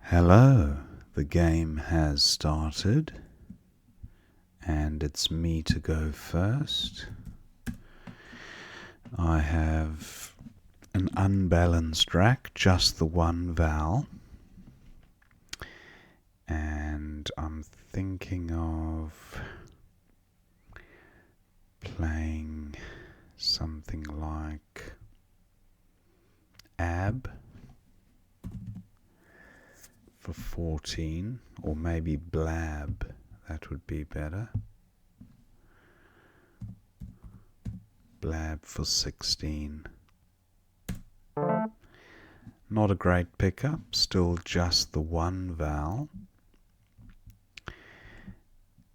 Hello, the game has started and it's me to go first. I have an unbalanced rack, just the one vowel, and I'm thinking of playing something like ab for 14, or maybe blab, that would be better. Blab for 16. Not a great pickup, still just the one vowel.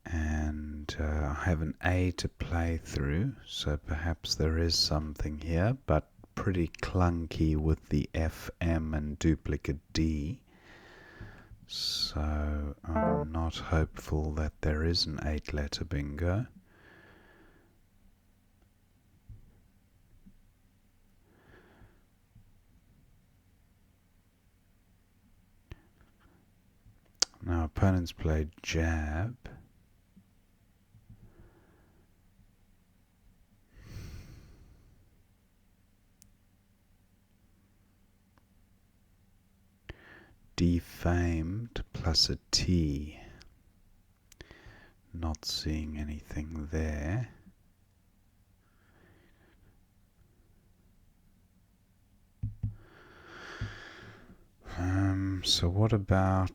And I have an A to play through, so perhaps there is something here, but pretty clunky with the F, M and duplicate D. So I'm not hopeful that there is an 8-letter bingo. Now opponents played jab. Defamed plus a T. Not seeing anything there. So what about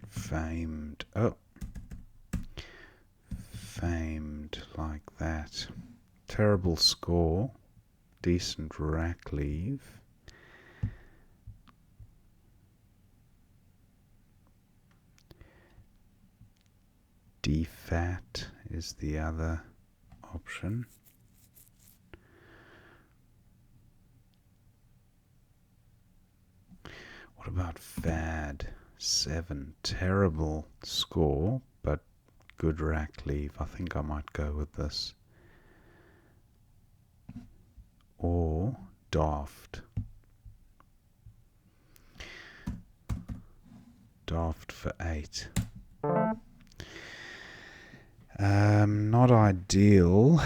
famed? Oh, famed like that. Terrible score. Decent rack leave. Defat is the other option. What about fad? 7. Terrible score, but good rack leave. I think I might go with this. Or daft. Daft for 8. Not ideal,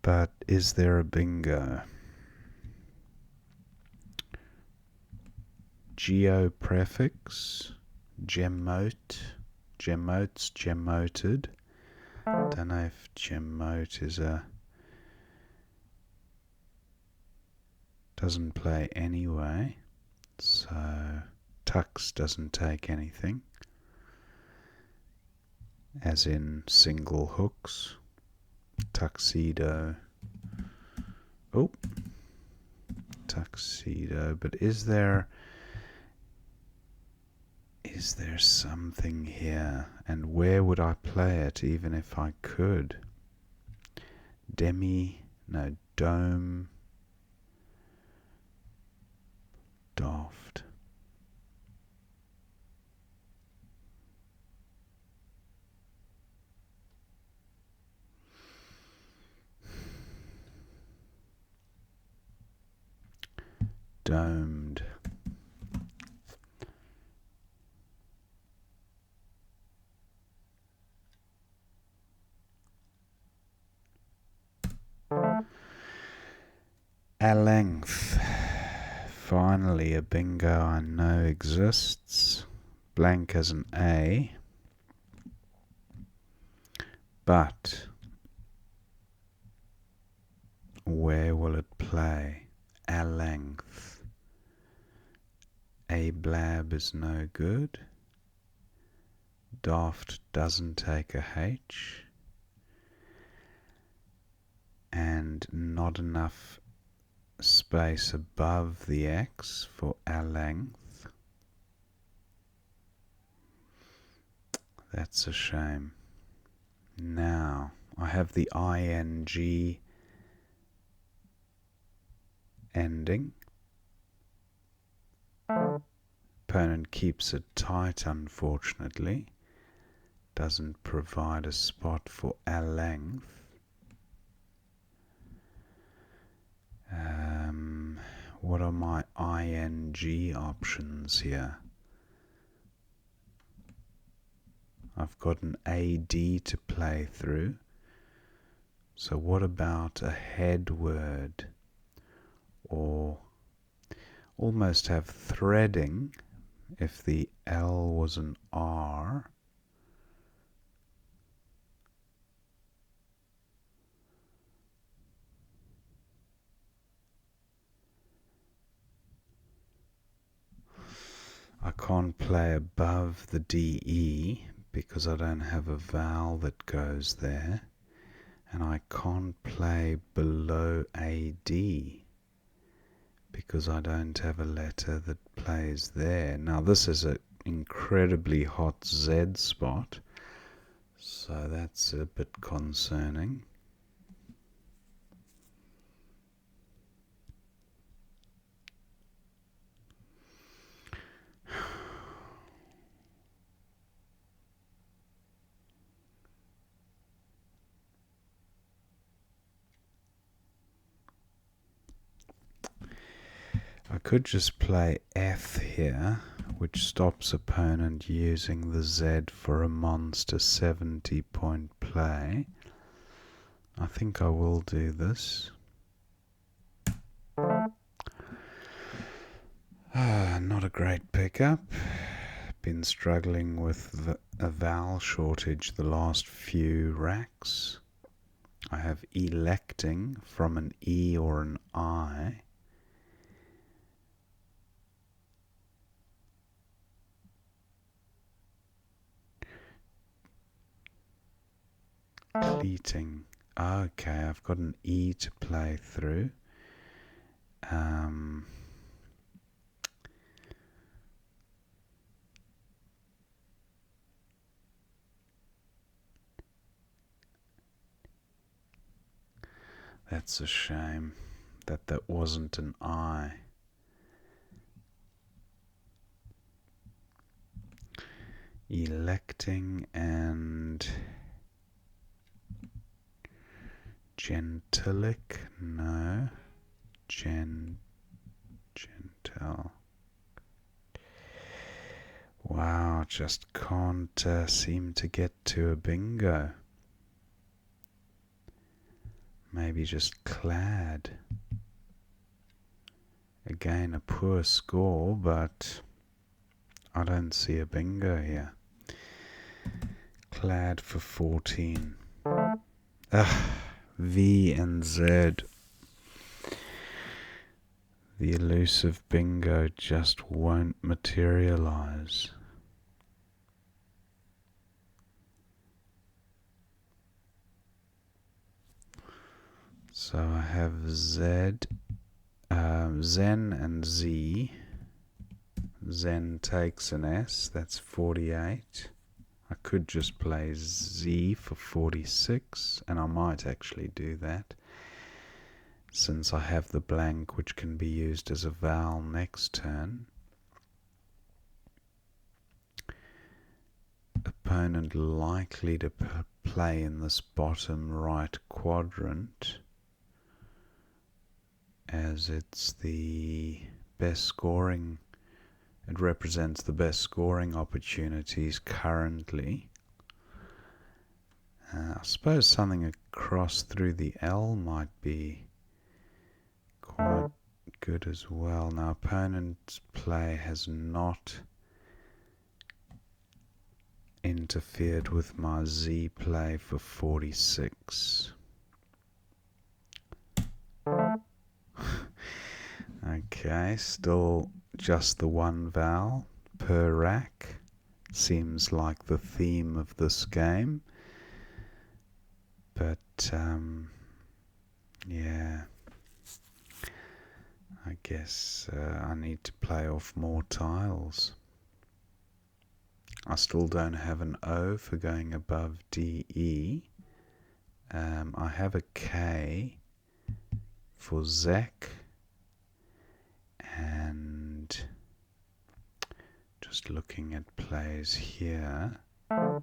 but is there a bingo? Geo prefix, gemote, gemotes, gemoted. Don't know if gemote is a... doesn't play anyway, so tux doesn't take anything, as in single hooks. Tuxedo. Oh, tuxedo. But is there something here? And where would I play it, even if I could? Dome. Daft. Domed. A length. Finally a bingo I know exists. Blank as an A. But where will it play? A length. A blab is no good. Daft doesn't take a H. And not enough space above the X for a length. That's a shame. Now I have the ing ending. Opponent keeps it tight, unfortunately. Doesn't provide a spot for a length. what are my ing options here? I've got an AD to play through. So what about a head word? Or almost have threading if the L was an R. I can't play above the DE because I don't have a vowel that goes there. And I can't play below AD because I don't have a letter that plays there. Now this is an incredibly hot Z spot, so that's a bit concerning. I could just play F here, which stops opponent using the Z for a monster 70-point play. I think I will do this. Not a great pickup. Been struggling with a vowel shortage the last few racks. I have electing from an E or an I. Pleating. Okay, I've got an E to play through. That's a shame that wasn't an I. Electing and gentilic, no. Gentle. Wow, just can't seem to get to a bingo. Maybe just clad. Again, a poor score, but I don't see a bingo here. Clad for 14. V and Z. The elusive bingo just won't materialize. So I have Z, Zen and Z. Zen takes an S, that's 48. I could just play Z for 46, and I might actually do that, since I have the blank which can be used as a vowel next turn. Opponent likely to play in this bottom right quadrant, as it's the best scoring. It represents the best scoring opportunities currently. I suppose something across through the L might be quite good as well. Now, opponent's play has not interfered with my Z play for 46. Okay, still just the one vowel per rack. Seems like the theme of this game. But, yeah. I guess I need to play off more tiles. I still don't have an O for going above DE. I have a K for Zek. And just looking at plays here, I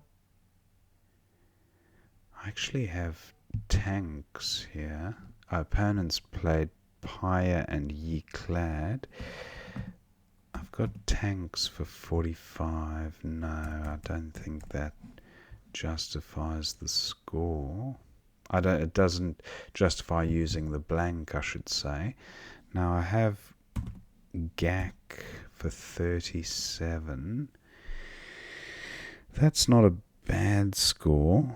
actually have tanks here. Our opponents played Pyre and Ye Clad. I've got tanks for 45. No, I don't think that justifies the score. It doesn't justify using the blank, I should say. Now I have GAC for 37. That's not a bad score.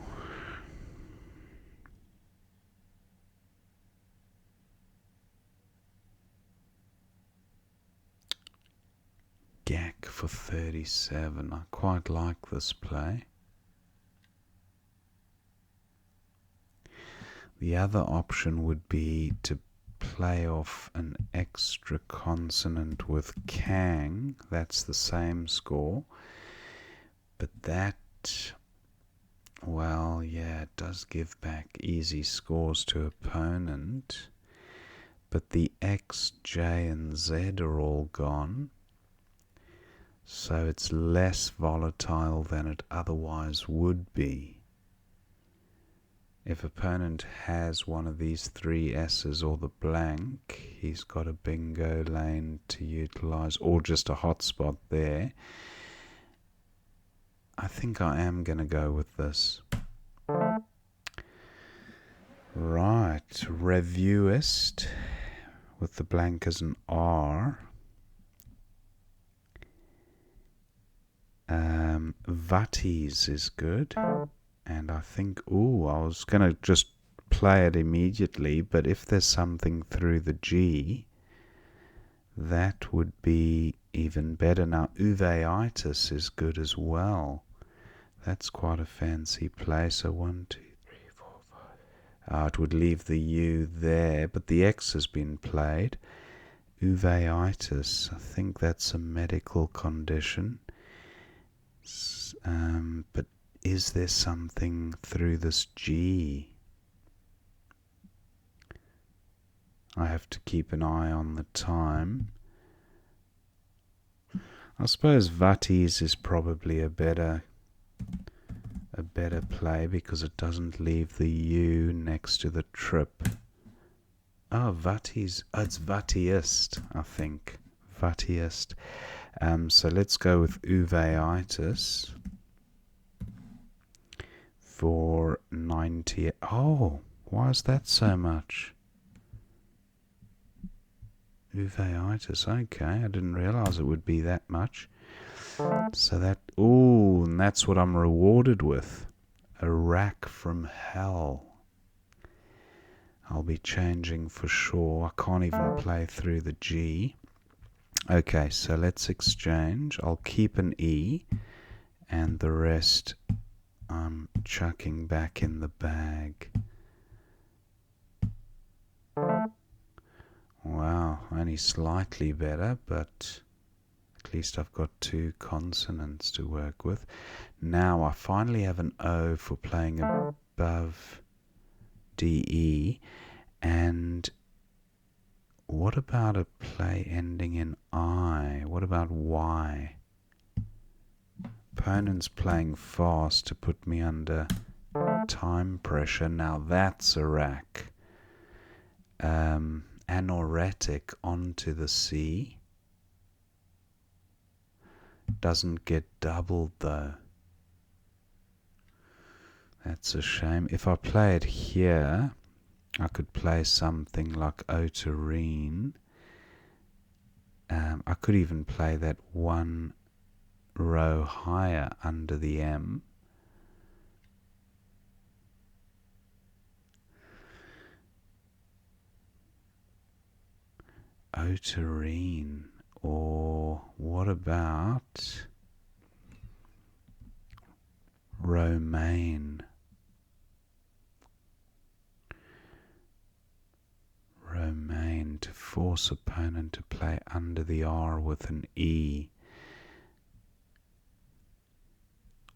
GAC for 37. I quite like this play. The other option would be to play off an extra consonant with Kang. That's the same score. But that, well, yeah, it does give back easy scores to opponent. But the X, J, and Z are all gone. So it's less volatile than it otherwise would be. If opponent has one of these three S's or the blank, he's got a bingo lane to utilize, or just a hotspot there. I think I am going to go with this. Right, reviewist with the blank as an R. Vatties is good. And I think, I was going to just play it immediately, but if there's something through the G, that would be even better. Now, uveitis is good as well. That's quite a fancy play. So 1, 2, 3, 4, 5. It would leave the U there, but the X has been played. Uveitis, I think that's a medical condition. But is there something through this G? I have to keep an eye on the time. I suppose Vatties is probably a better play because it doesn't leave the U next to the trip. Vatties. It's Vattiest, I think. Vattiest. So let's go with uveitis for 90. Why is that so much? Uveitis. Okay, I didn't realize it would be that much. So that, and that's what I'm rewarded with. A rack from hell. I'll be changing for sure. I can't even play through the G. Okay, so let's exchange. I'll keep an E, and the rest I'm chucking back in the bag. Wow, only slightly better, but at least I've got two consonants to work with. Now I finally have an O for playing above DE. And what about a play ending in I? What about Y? Opponent's playing fast to put me under time pressure. Now that's a rack. Anoretic onto the C. Doesn't get doubled though. That's a shame. If I play it here, I could play something like Otarine. I could even play that one row higher under the M. Otarine. Or what about Romaine? Romaine to force opponent to play under the R with an E.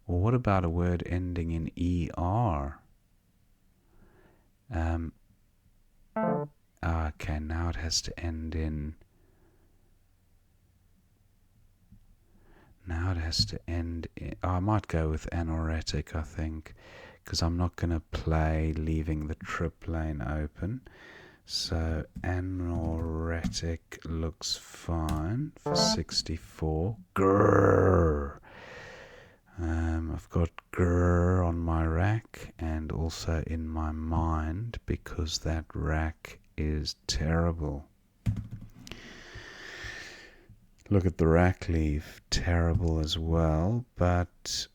Or what about a word ending in ER? Okay, now it has to end in... Now it has to end in... I might go with anoretic, I think, because I'm not going to play leaving the trip lane open. So anoretic looks fine for 64. Grrr. I've got grrr on my rack and also in my mind because that rack is terrible. Look at the rack leaf, terrible as well, but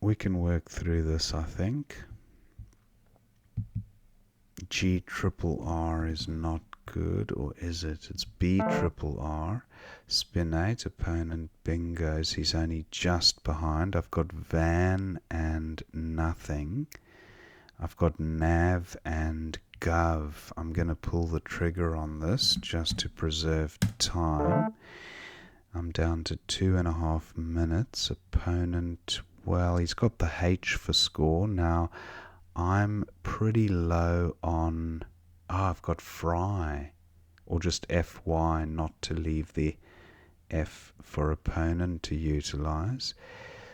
we can work through this, I think. G triple R is not good, or is it? It's B triple R. Spin 8, opponent bingos. He's only just behind. I've got Van and nothing. I've got Nav and Gov. I'm going to pull the trigger on this just to preserve time. I'm down to 2.5 minutes. Opponent, well, he's got the H for score. Now, I'm pretty low on... I've got Fry. Or just FY, not to leave the F for opponent to utilize.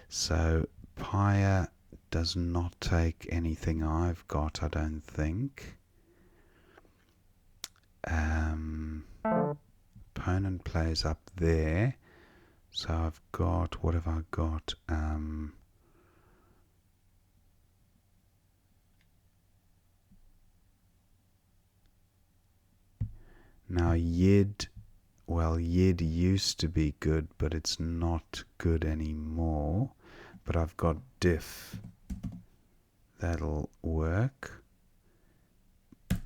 So, Pyre does not take anything I've got, I don't think. Opponent plays up there. So I've got, what have I got? Now Yid, well, Yid used to be good, but it's not good anymore. But I've got Diff. That'll work.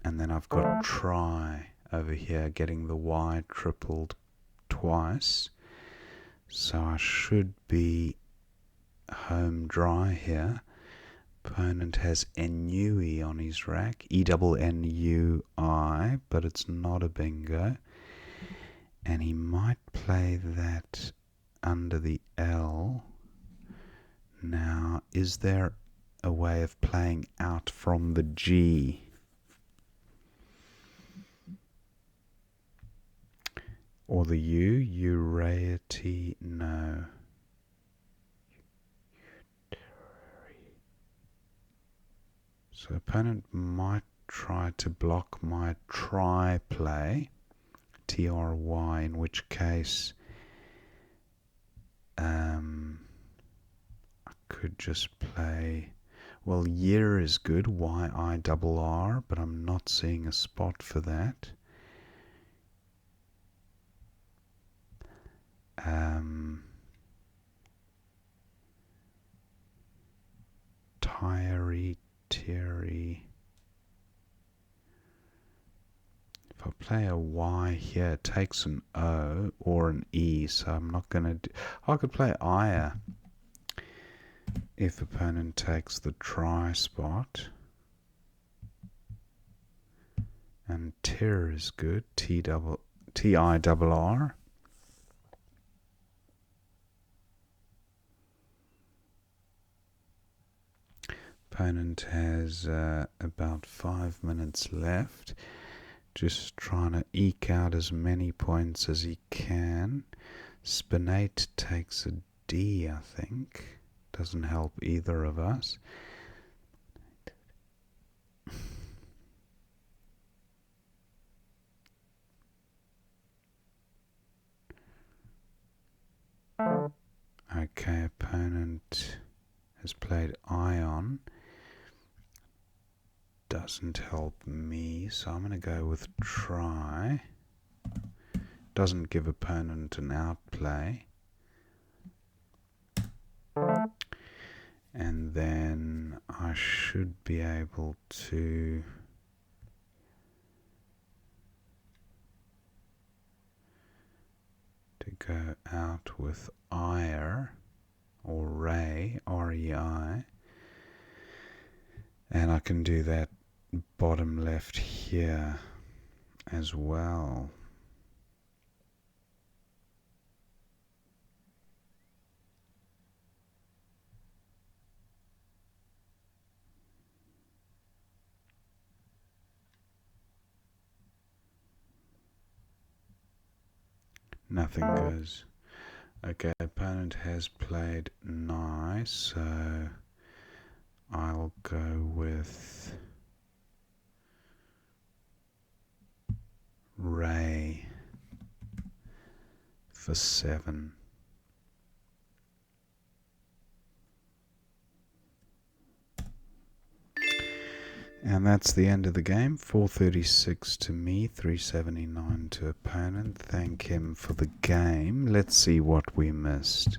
And then I've got Try over here, getting the Y tripled twice. So I should be home dry here. Opponent has Ennui on his rack, ENNUI, but it's not a bingo. And he might play that under the L. Now, is there a way of playing out from the G? Or the U? Uriety? No. So opponent might try to block my try play, TRY, in which case I could just play, well, year is good, YIRR, but I'm not seeing a spot for that. Terry. If I play a Y here, it takes an O or an E, so I'm not going to do... I could play Ire if opponent takes the try spot. And Tir is good, TIRR. Opponent has about 5 minutes left. Just trying to eke out as many points as he can. Spinate takes a D, I think. Doesn't help either of us. Okay, opponent has played Ion. Doesn't help me, so I'm going to go with try. Doesn't give opponent an outplay. And then I should be able to go out with Ire or Ray, R-E-I. And I can do that bottom left here as well. Nothing goes. Okay, opponent has played nice, so I'll go with Ray for 7. And that's the end of the game. 436 to me, 379 to opponent. Thank him for the game. Let's see what we missed.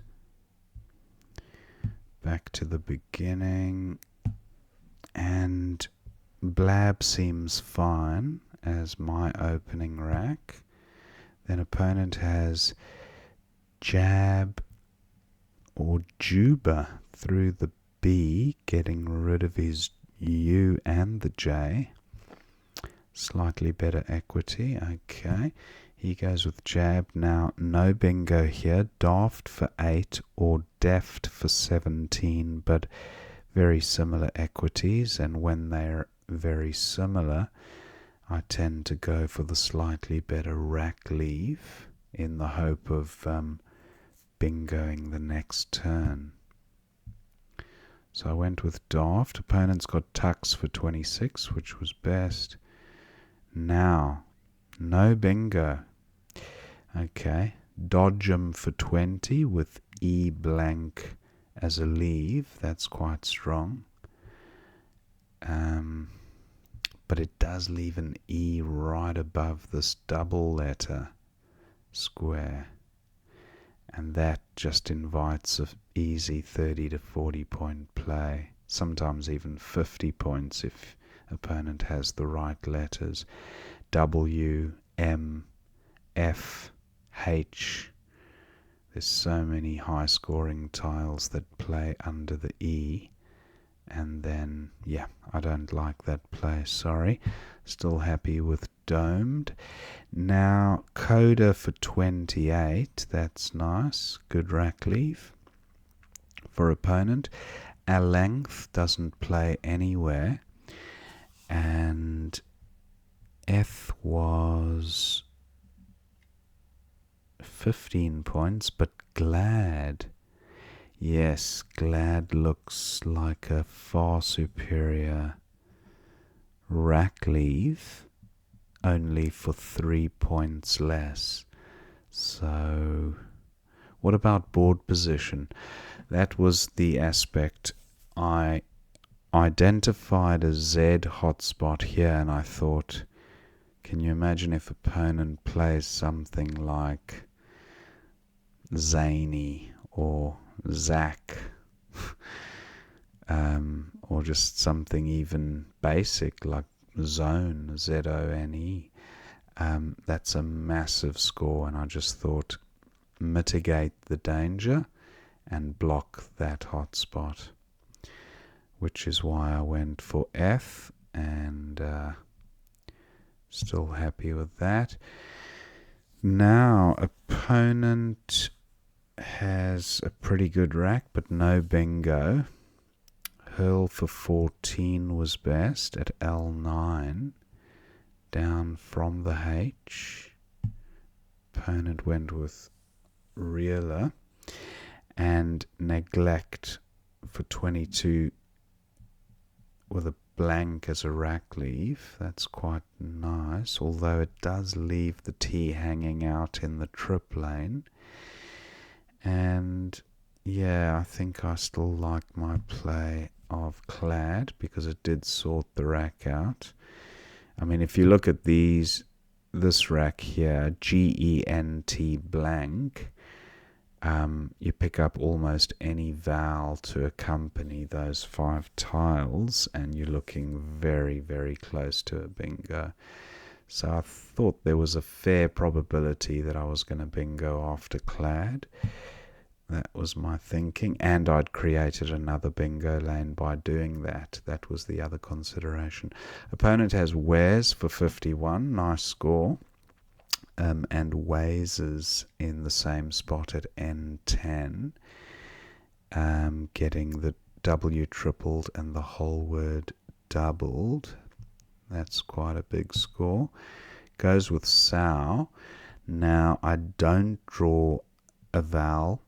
Back to the beginning. And Blab seems fine as my opening rack. Then opponent has Jab or Juba through the B, getting rid of his U and the J. Slightly better equity. Okay. He goes with Jab. Now, no bingo here. Daft for 8 or Deft for 17, but very similar equities. And when they're very similar, I tend to go for the slightly better rack leave in the hope of bingoing the next turn. So I went with Daft. Opponent's got Tux for 26, which was best. Now, no bingo. Okay, Dodge 'em for 20 with E blank as a leave. That's quite strong. But it does leave an E right above this double letter square. And that just invites an easy 30 to 40 point play. Sometimes even 50 points if opponent has the right letters. W, M, F, H. There's so many high scoring tiles that play under the E. And then, yeah, I don't like that play, sorry. Still happy with Domed. Now, Coda for 28, that's nice. Good rack leave for opponent. A length doesn't play anywhere. And F was 15 points, but Glad. Yes, Glad looks like a far superior rack leave, only for 3 points less. So, what about board position? That was the aspect I identified a Z hotspot here, and I thought, can you imagine if opponent plays something like Zany or Zach, or just something even basic like Zone, Z-O-N-E. That's a massive score, and I just thought mitigate the danger and block that hotspot, which is why I went for F, and still happy with that. Now, opponent has a pretty good rack, but no bingo. Hurl for 14 was best at L9. Down from the H. Opponent went with Reeler. And Neglect for 22 with a blank as a rack leave. That's quite nice, although it does leave the T hanging out in the trip lane. And yeah, I think I still like my play of Clad because it did sort the rack out. I mean, if you look at this rack here, Gent blank, you pick up almost any vowel to accompany those 5 tiles, and you're looking very, very close to a bingo. So I thought there was a fair probability that I was going to bingo after Clad. That was my thinking, and I'd created another bingo lane by doing that. That was the other consideration. Opponent has Wares for 51, nice score. And Wazes in the same spot at N10, getting the W tripled and the whole word doubled. That's quite a big score. Goes with Sow. Now, I don't draw a vowel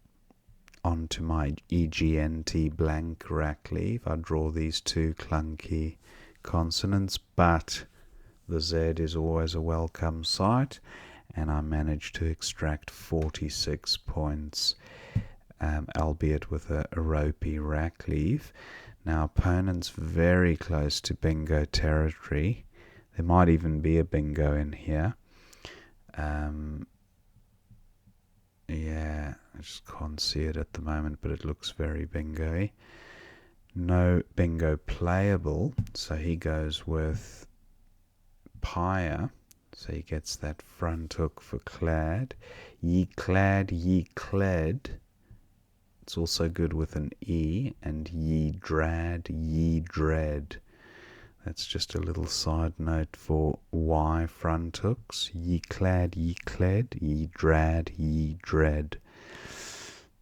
onto my EGNT blank rack leave. I draw these 2 clunky consonants, but the Z is always a welcome sight, and I managed to extract 46 points, albeit with a ropey rack leave. Now opponent's very close to bingo territory. There might even be a bingo in here. Yeah, I just can't see it at the moment, but it looks very bingo-y. No bingo playable, so he goes with Pyre, so he gets that front hook for clad. Ye clad, ye cled. It's also good with an E, and ye drad, ye dread. That's just a little side note for Y front hooks. Ye clad, ye cled, ye drad, ye dread.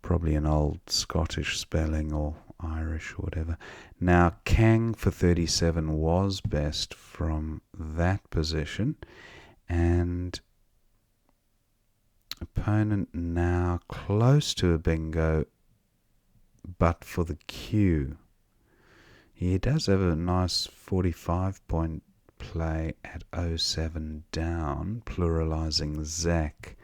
Probably an old Scottish spelling or Irish or whatever. Now, Kang for 37 was best from that position, and opponent now close to a bingo, but for the Q. He does have a nice 45-point play at 07 down, pluralizing Zach,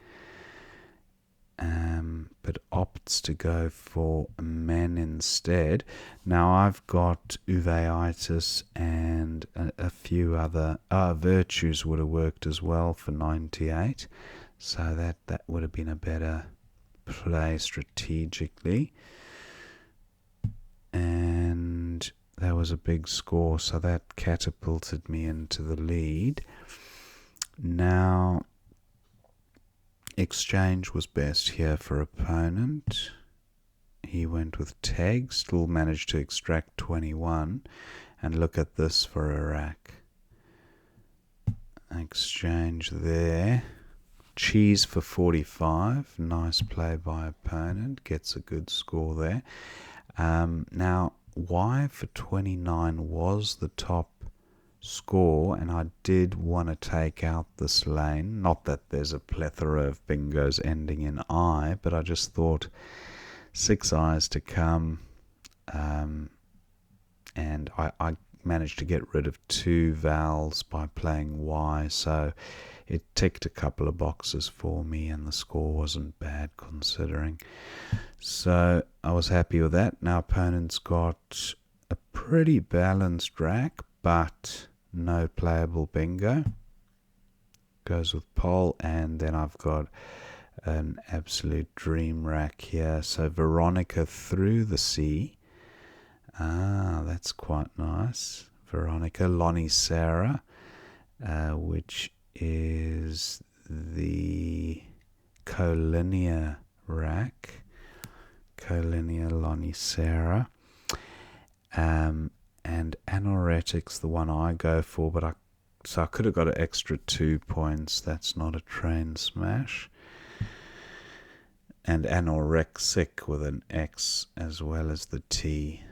but opts to go for men instead. Now I've got uveitis and a few other virtues would have worked as well for 98, so that would have been a better play strategically, and that was a big score, so that catapulted me into the lead. Now exchange was best here for opponent. He went with tag, still managed to extract 21, and look at this for a rack. Exchange there. Cheese for 45, nice play by opponent, gets a good score there. Now Y for 29 was the top score, and I did want to take out this lane. Not that there's a plethora of bingos ending in I, but I just thought 6 I's to come, and I managed to get rid of 2 vowels by playing Y, so it ticked a couple of boxes for me, and the score wasn't bad considering. So I was happy with that. Now opponent's got a pretty balanced rack, but no playable bingo. Goes with pole, and then I've got an absolute dream rack here. So Veronica through the sea. That's quite nice. Veronica, Lonnie Sarah, which is the collinear rack. Collinear Lonnie Sarah. And anoretic's the one I go for, but I could have got an extra 2 points. That's not a train smash. And anorexic with an X as well as the T.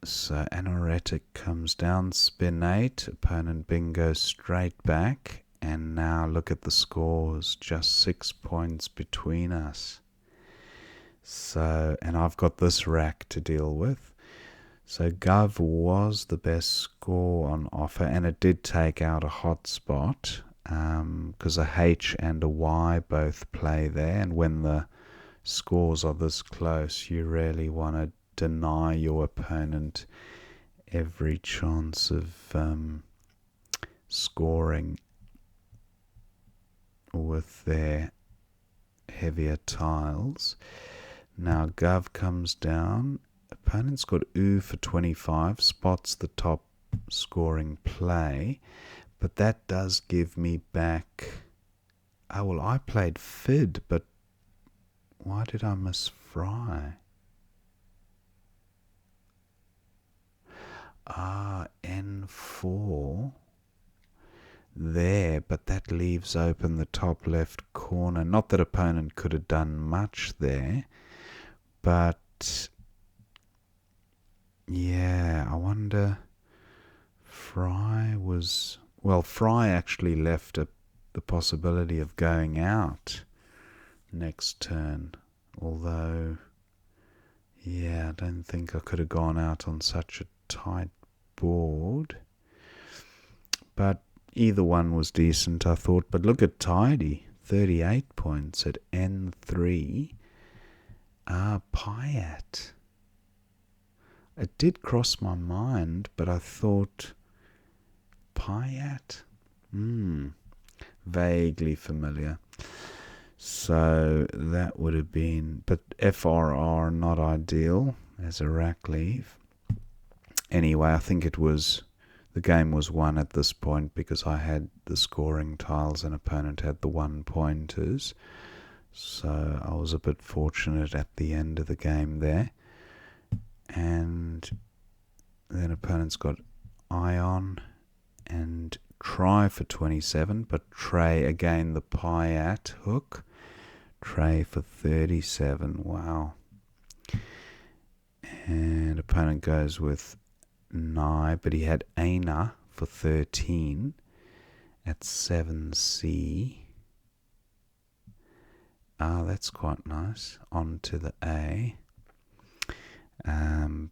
So anoretic comes down, spin 8, opponent bingo straight back, and now look at the scores, just 6 points between us. So, and I've got this rack to deal with. So Gov was the best score on offer, and it did take out a hot spot, because a H and a Y both play there, and when the scores are this close, you really want to deny your opponent every chance of scoring with their heavier tiles. Now Gov comes down. Opponent's got Oo for 25, spots the top scoring play, but that does give me back. Oh, well, I played Fid, but why did I miss Fry? N4 there, but that leaves open the top left corner. Not that opponent could have done much there, but yeah, I wonder. Fry actually left the possibility of going out next turn, although yeah, I don't think I could have gone out on such a tight board. But either one was decent, I thought. But look at Tidy, 38 points at N3. Piat. It did cross my mind, but I thought Piat? Vaguely familiar. So that would have been, but FRR not ideal as a rack leave. Anyway, I think the game was won at this point because I had the scoring tiles and opponent had the 1 pointers. So I was a bit fortunate at the end of the game there. And then opponent's got Ion and Try for 27, but Trey again the Piat hook. Trey for 37, wow. And opponent goes with Nye, but he had Aina for 13 at 7C. That's quite nice. On to the A. And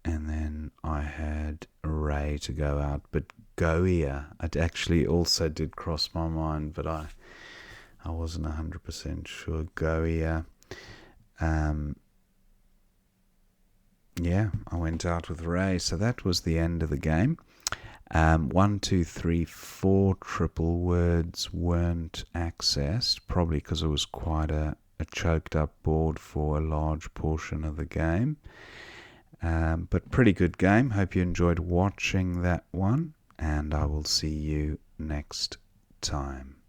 then I had Ray to go out, but Goia, it actually also did cross my mind, but I wasn't 100% sure. Goia, yeah, I went out with Ray, so that was the end of the game. 1, 2, 3, 4 triple words weren't accessed, probably because it was quite a choked up board for a large portion of the game. But pretty good game. Hope you enjoyed watching that one, and I will see you next time.